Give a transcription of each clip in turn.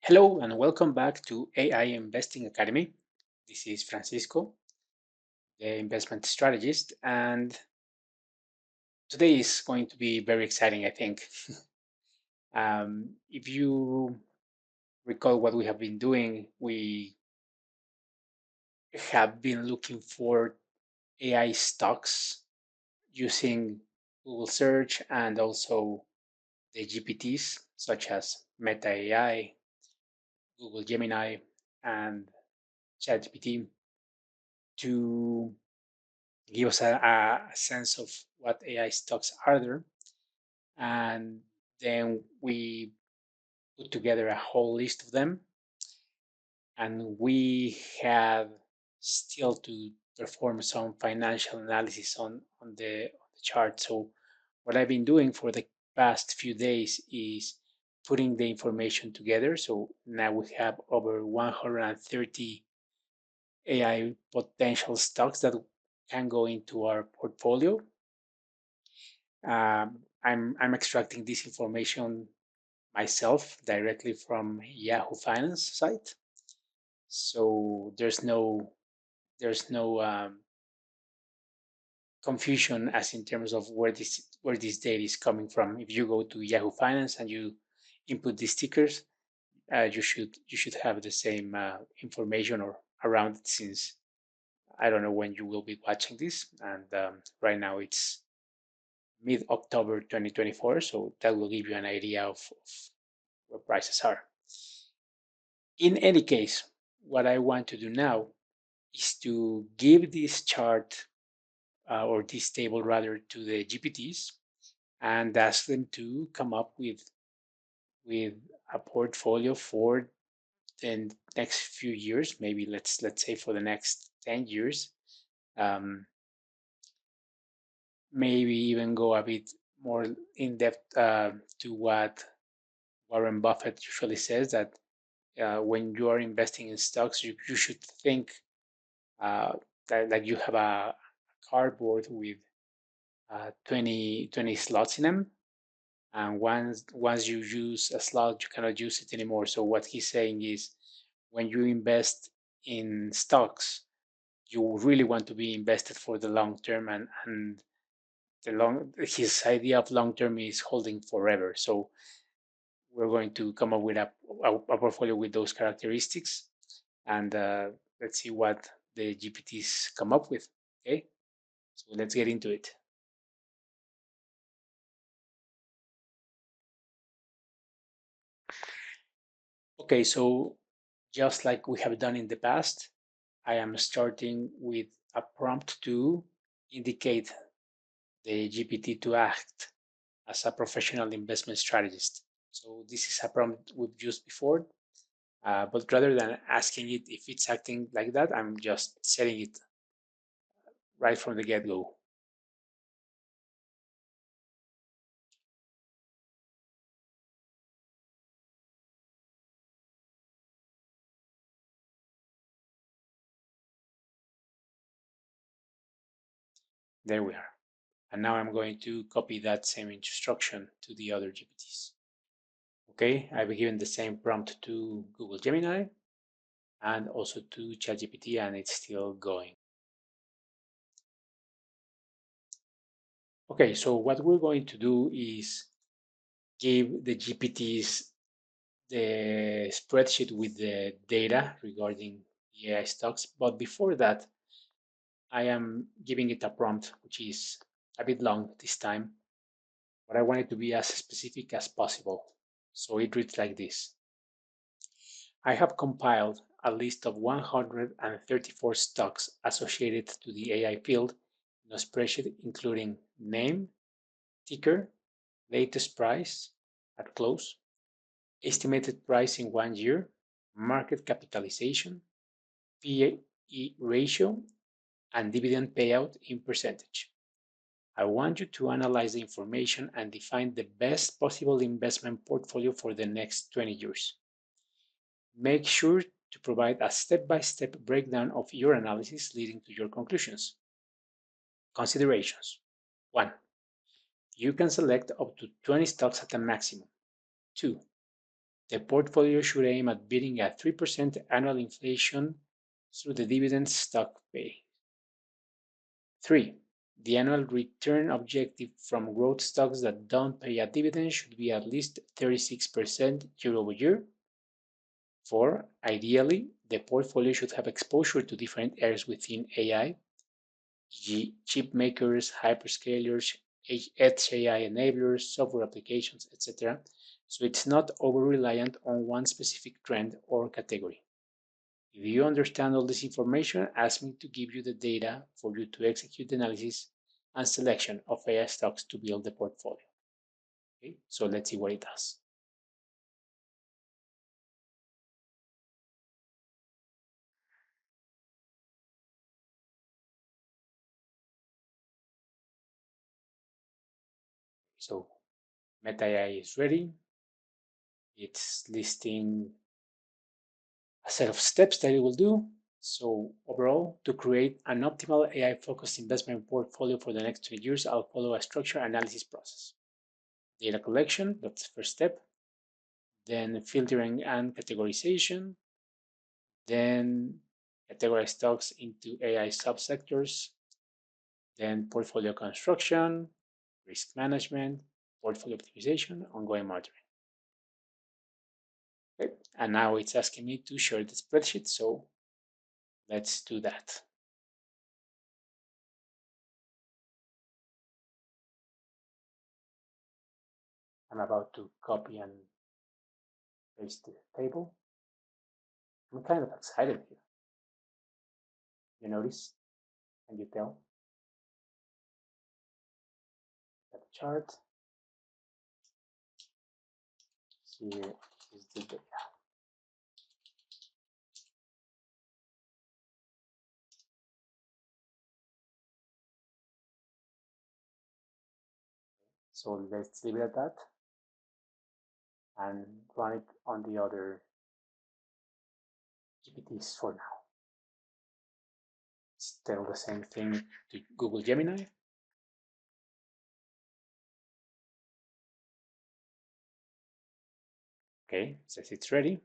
Hello and welcome back to AI Investing Academy. This is Francisco, the investment strategist, and today is going to be very exciting, I think. If you recall what we have been doing, we have been looking for AI stocks using Google search and also the GPTs such as Meta AI, Google Gemini, and ChatGPT to give us a sense of what AI stocks are there. And then we put together a whole list of them. And we have still to perform some financial analysis on the chart. So, what I've been doing for the past few days is putting the information together. So, now we have over 130 AI potential stocks that can go into our portfolio. I'm extracting this information myself directly from Yahoo Finance site, so there's no confusion as in terms of where this data is coming from. If you go to Yahoo Finance and you input these stickers, you should have the same information or around it, since I don't know when you will be watching this, and right now it's mid-October 2024, so that will give you an idea of where prices are. In any case, what I want to do now is to give this chart or this table rather to the GPTs and ask them to come up with a portfolio for the next few years, maybe let's say for the next 10 years. Um, Maybe even go a bit more in depth to what Warren Buffett usually says, that when you are investing in stocks, you should think uh, that like you have a cardboard with 20 slots in them, and once you use a slot, you cannot use it anymore. So what he's saying is, when you invest in stocks, you really want to be invested for the long term, and the long his idea of long term is holding forever. So we're going to come up with a portfolio with those characteristics, and let's see what the GPTs come up with. Okay, so let's get into it. Okay, so just like we have done in the past, I am starting with a prompt to indicate the GPT to act as a professional investment strategist. So this is a prompt we've used before, but rather than asking it if it's acting like that, I'm just setting it right from the get-go. There we are. And now I'm going to copy that same instruction to the other GPTs. Okay, I've given the same prompt to Google Gemini and also to ChatGPT, and it's still going. Okay, so what we're going to do is give the GPTs the spreadsheet with the data regarding the AI stocks. But before that, I am giving it a prompt, which is a bit long this time, but I want it to be as specific as possible. So it reads like this: I have compiled a list of 134 stocks associated to the AI field in a spreadsheet including name, ticker, latest price at close, estimated price in 1 year, market capitalization, PE ratio, and dividend payout in percentage. I want you to analyze the information and define the best possible investment portfolio for the next 20 years. Make sure to provide a step-by-step breakdown of your analysis leading to your conclusions. Considerations. 1. You can select up to 20 stocks at a maximum. 2. The portfolio should aim at beating a 3% annual inflation through the dividend stock pay. 3. The annual return objective from growth stocks that don't pay a dividend should be at least 36% year over year. 4. Ideally, the portfolio should have exposure to different areas within AI, e.g., chip makers, hyperscalers, edge AI enablers, software applications, etc. So it's not over reliant on one specific trend or category. If you understand all this information, ask me to give you the data for you to execute the analysis and selection of AI stocks to build the portfolio. Okay, so let's see what it does. So Meta AI is ready. It's listing a set of steps that it will do. So overall, to create an optimal AI-focused investment portfolio for the next 3 years, I'll follow a structured analysis process. Data collection, that's the first step. Then filtering and categorization. Then categorize stocks into AI subsectors. Then portfolio construction, risk management, portfolio optimization, ongoing monitoring. Okay. And now it's asking me to share the spreadsheet, so let's do that. I'm about to copy and paste the table. I'm kind of excited here. You notice? Can you tell? Got the chart. Here is the data. So let's leave it at that and run it on the other GPTs for now. It's still the same thing to Google Gemini. Okay, says it's ready.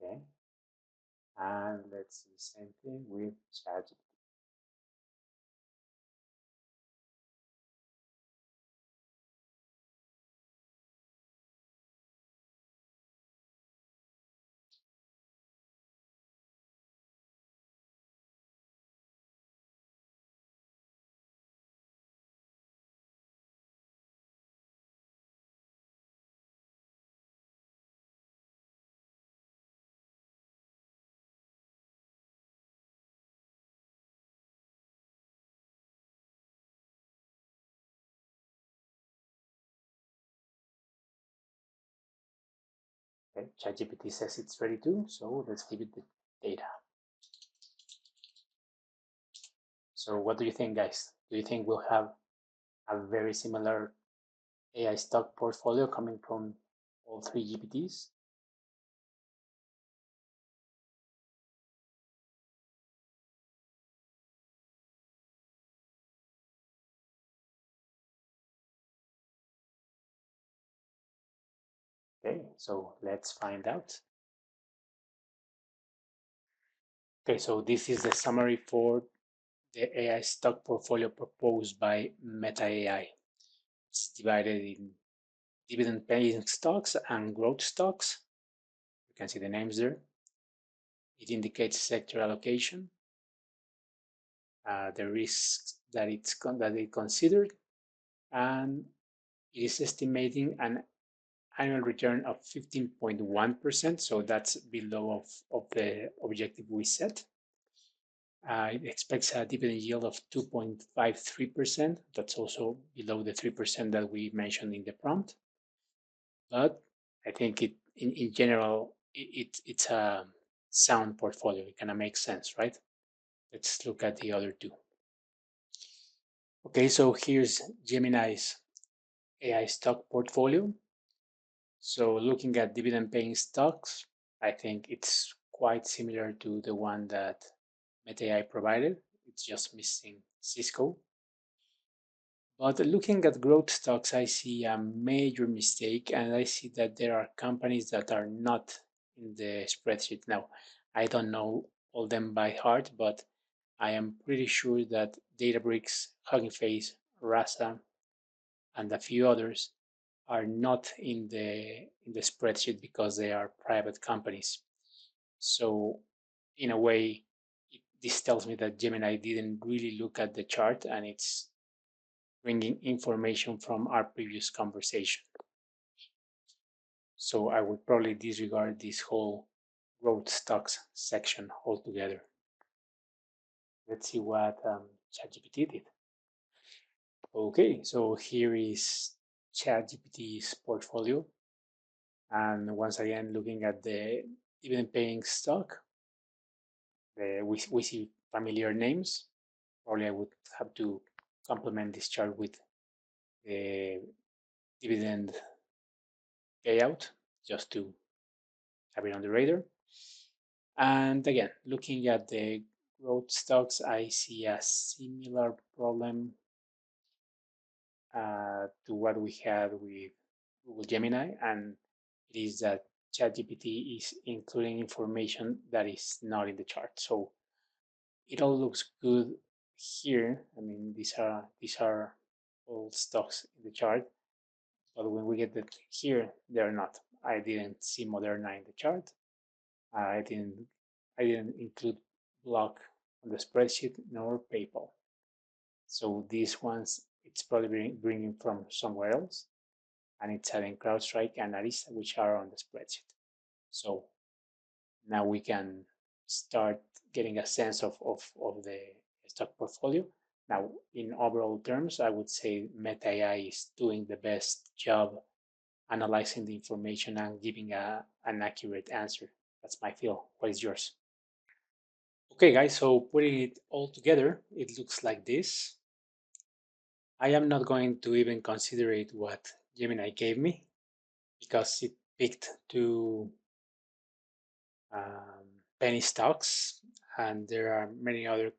Okay, and let's do the same thing with ChatGPT. Okay, ChatGPT says it's ready too, so let's give it the data. So what do you think, guys? Do you think we'll have a very similar AI stock portfolio coming from all three GPTs? Okay, so let's find out. Okay, so this is the summary for the AI stock portfolio proposed by Meta AI. It's divided in dividend paying stocks and growth stocks. You can see the names there. It indicates sector allocation, the risks that it considered, and it is estimating an annual return of 15.1%. So that's below of the objective we set. It expects a dividend yield of 2.53%. That's also below the 3% that we mentioned in the prompt. But I think in general, it's a sound portfolio. It kind of makes sense, right? Let's look at the other two. Okay, so here's Gemini's AI stock portfolio. So looking at dividend paying stocks, I think it's quite similar to the one that MetaAI provided. It's just missing Cisco. But looking at growth stocks, I see a major mistake, and I see that there are companies that are not in the spreadsheet. Now, I don't know all them by heart, but I am pretty sure that Databricks, Hugging Face, Rasa, and a few others are not in the spreadsheet because they are private companies. So, in a way, this tells me that Gemini didn't really look at the chart and it's bringing information from our previous conversation. So I would probably disregard this whole growth stocks section altogether. Let's see what ChatGPT did. Okay, so here is ChatGPT's portfolio. And once again, looking at the dividend paying stock, we see familiar names. Probably I would have to complement this chart with the dividend payout just to have it on the radar. And again, looking at the growth stocks, I see a similar problem to what we had with Google Gemini, and it is that ChatGPT is including information that is not in the chart. So it all looks good here. I mean, these are all stocks in the chart, but when we get it here, they're not. I didn't see Moderna in the chart. I didn't I didn't include Block on the spreadsheet nor PayPal. So these ones it's probably bringing from somewhere else, and it's having CrowdStrike and Arista, which are on the spreadsheet. So now we can start getting a sense of the stock portfolio. Now, in overall terms, I would say Meta AI is doing the best job analyzing the information and giving an accurate answer. That's my feel. What is yours? Okay, guys, so putting it all together, it looks like this. I am not going to even consider it what Gemini gave me because it picked two penny stocks, and there are many other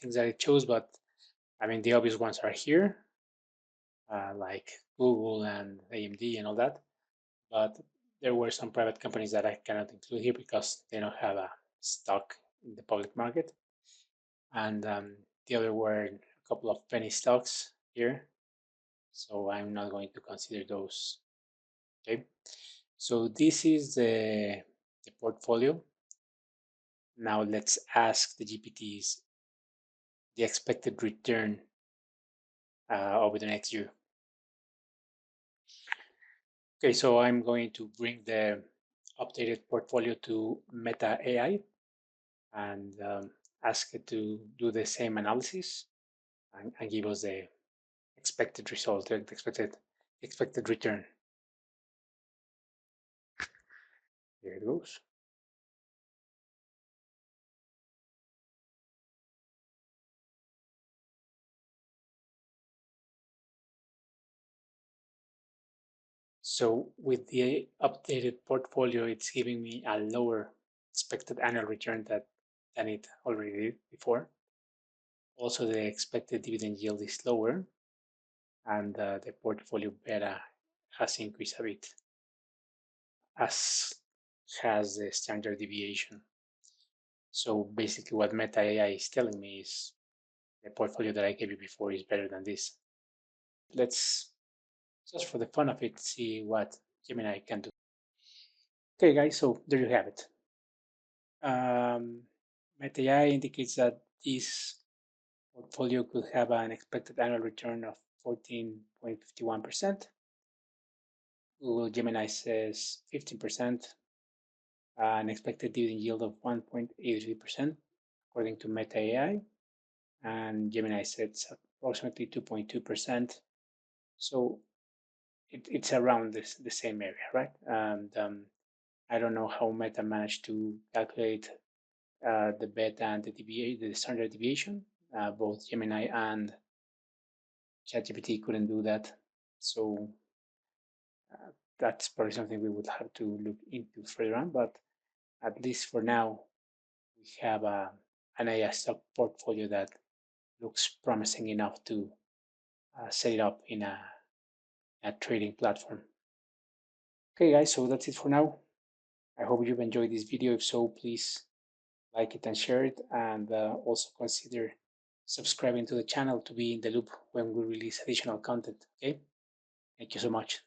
things that it chose, but I mean, the obvious ones are here, like Google and AMD and all that. But there were some private companies that I cannot include here because they don't have a stock in the public market. And the other were a couple of penny stocks here. So I'm not going to consider those. Okay. So this is the portfolio. Now let's ask the GPTs the expected return over the next year. Okay, so I'm going to bring the updated portfolio to Meta AI and ask it to do the same analysis and give us the expected result, the expected return. Here it goes. So with the updated portfolio, it's giving me a lower expected annual return than it already did before. Also, the expected dividend yield is lower, and the portfolio beta has increased a bit, as has the standard deviation. So basically, what Meta AI is telling me is the portfolio that I gave you before is better than this. Let's, just for the fun of it, see what Gemini can do. Okay, guys, so there you have it. Meta AI indicates that this portfolio could have an expected annual return of 14.51%. Google Gemini says 15%, an expected dividend yield of 1.83%, according to Meta AI. And Gemini says approximately 2.2%. So it's around the same area, right? And I don't know how Meta managed to calculate the beta and the standard deviation. Both Gemini and ChatGPT couldn't do that. So that's probably something we would have to look into further on. But at least for now, we have an AI stock portfolio that looks promising enough to set it up in a trading platform. Okay, guys, so that's it for now. I hope you've enjoyed this video. If so, please like it and share it, and also consider subscribing to the channel to be in the loop when we release additional content. Okay, thank you so much.